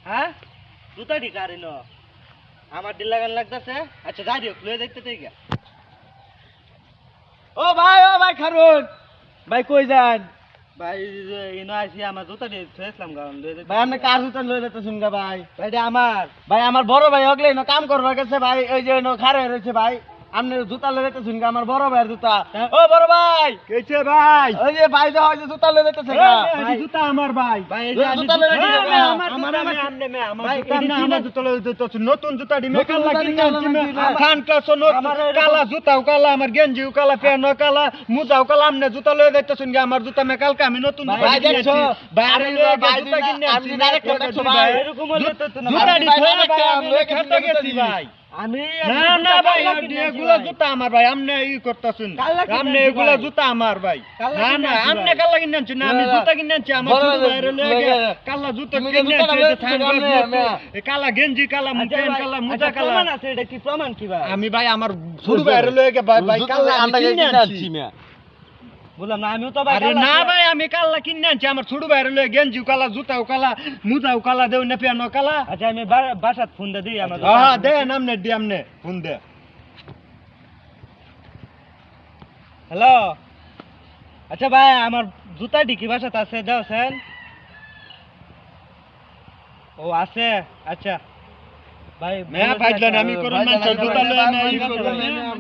হ্যাঁ জুতা ঢিকারি ন আমার দিল লাগান লাগতেছে আচ্ছা যাই দিও লয়ে দেখতে তাই গা ও ভাই খারুন ভাই কই যান ভাই ইনো আইছি আমার জুতা দিয়ে ফেসলাম গান লয়ে দেখতে ভাই আপনি কার জুতা লয়ে যেতে শুনগা ভাই ভাইটা আমার বড় ভাই হগলে ইনো কাম করবার গেছে ভাই ওই যে ইনো খারে রয়েছে ভাই আমনে জুতা লয়ে যেতে শুনগা আমার বড় ভাইয়ের জুতা ও বড় ভাই কইছে ভাই ওই যে ভাই যা ওই যে জুতা লয়ে যেতেছে না ভাই জুতা আমার ভাই ভাই এই জুতা লয়ে যেতে আমার আমনে মে আমার জুতা না আমার জুতা লয়ে যেতে নতুন জুতা দি মেকাল লাগি না খান ক্লাস কালা জুতাও কালা আমার গেঞ্জিও কালা প্যান্টও কালা মুজাও কালা আমনে জুতা লয়ে যেতে শুনগা আমার জুতা মেকাল কা আমি নতুন ভাই দেখছো ভাই আরে ভাই জুতা কিনে আমি ডাইরেক্ট দেখছো ভাই এরকম হলে তো জুতা দি ভাই আমি খেতে গেছি ভাই আমি না ভাই এগুলা জুতা আমার ভাই আমনে ই করতাছেন আমনে এগুলা জুতা আমার ভাই না আমনে কালা কিনে আনছেন না আমি জুতা কিনে আনছি আমার ছোট ভাইরে লাগে কালা জুতা কিনে আনছি কালা গেঞ্জি কালা প্যান্ট কালা মুজা কালা প্রমাণ আছে এটা কি প্রমাণ কি ভাই আমি ভাই আমার ছোট ভাইরে লাগে ভাই কালা আমরা কিনে আনছি বললাম না আমিও তো ভাই আরে না ভাই আমি কালা কিনে আনছি আমার ছোট ভাইরে লাগে গেঞ্জি কালা জুতাও কালা মুজাও কালা দেও না প্যান্টও কালা আচ্ছা আমি বাসাত ফোন দে দিই আমার হ্যাঁ দে নামনে দি আমনে ফোন দে হ্যালো আচ্ছা ভাই আমার জুতা ডিকি বাসাত আছে দাওছেন ও আছে আচ্ছা ভাই আমি কোন মানুষের জুতা লই না